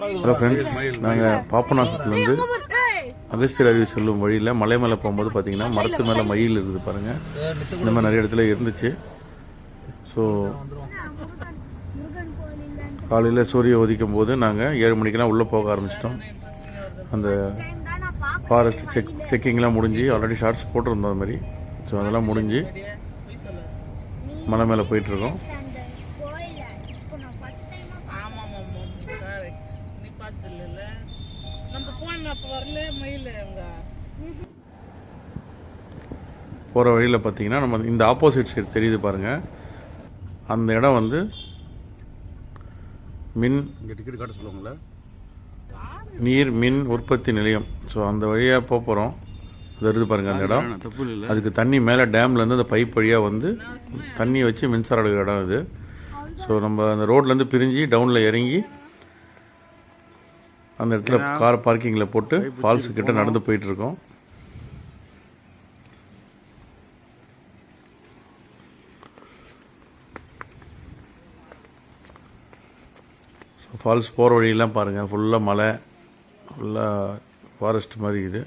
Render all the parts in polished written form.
Hello friends, நாங்கள் பாபநாசத்துலேருந்து அகஸ்தியர் அருவி செல்லும் வழியில் மலை மேலே போகும்போது பார்த்தீங்கன்னா மரத்து மேலே மயில் இருக்குது பாருங்கள். இந்த மாதிரி நிறைய இடத்துல இருந்துச்சு. ஸோ காலையில் சூரிய உதிக்கும் போது நாங்கள் 7 மணிக்கெலாம் உள்ளே போக ஆரம்பிச்சிட்டோம். அந்த ஃபாரஸ்ட் செக்கிங்லாம் முடிஞ்சு ஆல்ரெடி ஷார்ட்ஸ் போட்டிருந்தோம் அது மாதிரி. ஸோ அதெல்லாம் முடிஞ்சு மலை மேலே போயிட்டுருக்கோம். போகிற வழியில் பார்த்தீங்கன்னா நம்ம இந்த ஆப்போசிட் சைடு தெரியுது பாருங்கள். அந்த இடம் வந்து மின் டிக்கெட் காட்ட சொல்லுவாங்களே நீர் மின் உற்பத்தி நிலையம். ஸோ அந்த வழியாக போகிறோம். அது வருது பாருங்கள் அந்த இடம். அதுக்கு தண்ணி மேலே டேம்லேருந்து அந்த பைப் வழியாக வந்து தண்ணி வச்சு மின்சாரம் எடுக்கிற இடம் இது. ஸோ நம்ம அந்த ரோட்லேருந்து பிரிஞ்சு டவுனில் இறங்கி அந்த இடத்துல கார் பார்க்கிங்கில் போட்டு ஃபால்ஸு கிட்ட நடந்து போயிட்டுருக்கோம். ஃபால்ஸ் போகிற வழியெல்லாம் பாருங்கள், ஃபுல்லாக மலை, ஃபுல்லாக ஃபாரஸ்ட் மாதிரி இது.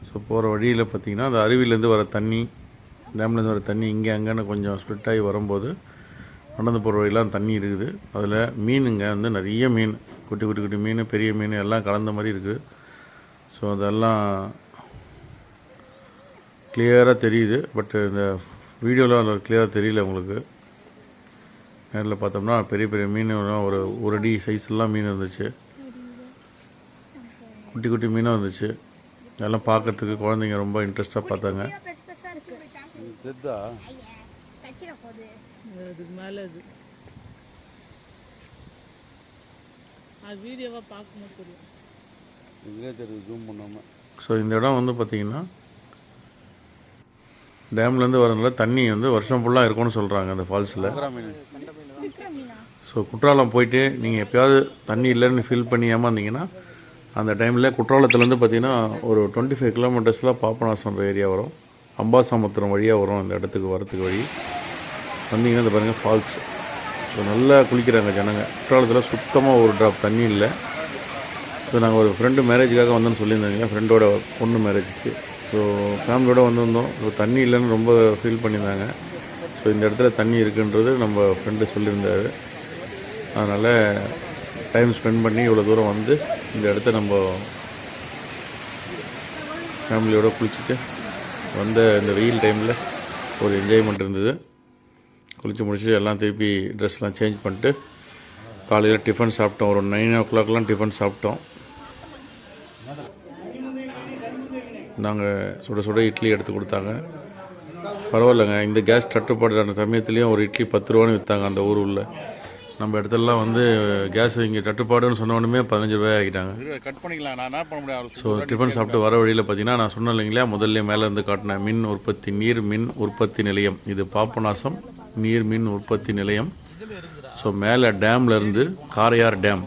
ஸோ போகிற வழியில் பார்த்திங்கன்னா அந்த அருவியிலேருந்து வர தண்ணி, டேம்லேருந்து வர தண்ணி இங்கே அங்கேன்னு கொஞ்சம் ஸ்ப்ளிட் ஆகி வரும்போது நடந்து போகிற வழியெல்லாம் தண்ணி இருக்குது. அதில் மீனுங்க வந்து நிறைய மீன், குட்டி குட்டி குட்டி மீன், பெரிய மீன் எல்லாம் கலந்த மாதிரி இருக்குது. ஸோ அதெல்லாம் கிளியராக தெரியுது. பட் இந்த வீடியோவில் அதில் கிளியராக தெரியல உங்களுக்கு. நேரில் பார்த்தோம்னா பெரிய பெரிய மீன், ஒரு அடி சைஸ்லாம் மீன் இருந்துச்சு, குட்டி குட்டி மீனும் இருந்துச்சு. அதெல்லாம் பார்க்கறதுக்கு குழந்தைங்க ரொம்ப இன்ட்ரெஸ்டாக பார்த்தாங்க. ஸோ இந்த இடம் வந்து பார்த்தீங்கன்னா டேம்லேருந்து வரதுனால தண்ணி வந்து வருஷம் ஃபுல்லாக இருக்கும்னு சொல்கிறாங்க அந்த ஃபால்ஸில். ஸோ குற்றாலம் போயிட்டு நீங்கள் எப்போயாவது தண்ணி இல்லைன்னு ஃபீல் பண்ணி ஏமாந்தீங்கன்னா அந்த டைமில் குற்றாலத்துலேருந்து பார்த்தீங்கன்னா ஒரு 25 கிலோமீட்டர்ஸில் பாபநாசம் ஏரியா வரும். அம்பாசமுத்திரம் வழியாக வரும் இந்த இடத்துக்கு வரத்துக்கு வழி. வந்தீங்கன்னா இந்த பாருங்கள் ஃபால்ஸ். ஸோ நல்லா குளிக்கிறாங்க ஜனங்க. குற்றாலத்தில் சுத்தமாக ஒரு ட்ராப் தண்ணி இல்லை. ஸோ நாங்கள் ஒரு ஃப்ரெண்டு மேரேஜுக்காக வந்தோன்னு சொல்லியிருந்தாங்க, ஃப்ரெண்டோட பொண்ணு மேரேஜுக்கு. ஸோ ஃபேமிலியோடு வந்திருந்தோம். ஸோ தண்ணி இல்லைன்னு ரொம்ப ஃபீல் பண்ணியிருந்தாங்க. ஸோ இந்த இடத்துல தண்ணி இருக்குன்றது நம்ம ஃப்ரெண்டு சொல்லியிருந்தார். அதனால் டைம் ஸ்பெண்ட் பண்ணி இவ்வளோ தூரம் வந்து இந்த இடத்த நம்ம ஃபேமிலியோடு குளிச்சுட்டு வந்த இந்த வெயில் டைமில் ஒரு என்ஜாய்மெண்ட் இருந்தது. குளித்து முடிச்சுட்டு எல்லாம் திருப்பி ட்ரெஸ்லாம் சேஞ்ச் பண்ணிட்டு காலையில் டிஃபன் சாப்பிட்டோம். ஒரு 9 o'clockலாம் டிஃபன் சாப்பிட்டோம். நாங்கள் சுட சுட இட்லி எடுத்து கொடுத்தாங்க. பரவாயில்லைங்க, இந்த கேஸ் தட்டுப்பாடு சமயத்துலேயும் ஒரு இட்லி 10 ரூபான்னு விற்றாங்க அந்த ஊர் உள்ள. நம்ம இடத்துலலாம் வந்து கேஸ் இங்கே தட்டுப்பாடுன்னு சொன்னோடனே 15 ரூபாய் ஆகிட்டாங்க. கட் பண்ணிக்கலாம், நான் என்ன பண்ண முடியாது. ஸோ டிஃபன் சாப்பிட்டு வர வழியில் பார்த்தீங்கன்னா நான் சொன்னேன் இல்லைங்களா, முதல்ல மேலேருந்து காட்டினேன் மின் உற்பத்தி நீர் மின் உற்பத்தி நிலையம். இது பாபநாசம் நீர் மின் உற்பத்தி நிலையம். ஸோ மேலே டேம்லேருந்து காரையார் டேம்.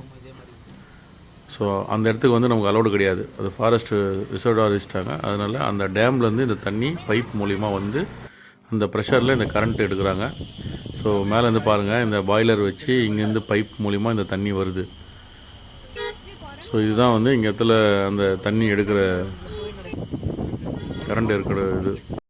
ஸோ அந்த இடத்துக்கு வந்து நமக்கு அலோடு கிடையாது, அது ஃபாரஸ்ட் ரிசர்வாக அறிவிச்சிட்டாங்க. அதனால் அந்த டேம்லேருந்து இந்த தண்ணி பைப் மூலிமா வந்து அந்த ப்ரெஷரில் இந்த கரண்ட் எடுக்கிறாங்க. ஸோ மேலேருந்து பாருங்கள், இந்த பாய்லர் வச்சு இங்கேருந்து பைப் மூலிமா இந்த தண்ணி வருது. ஸோ இதுதான் வந்து இங்கே இடத்துல அந்த தண்ணி எடுக்கிற கரண்ட் இருக்கிற இது.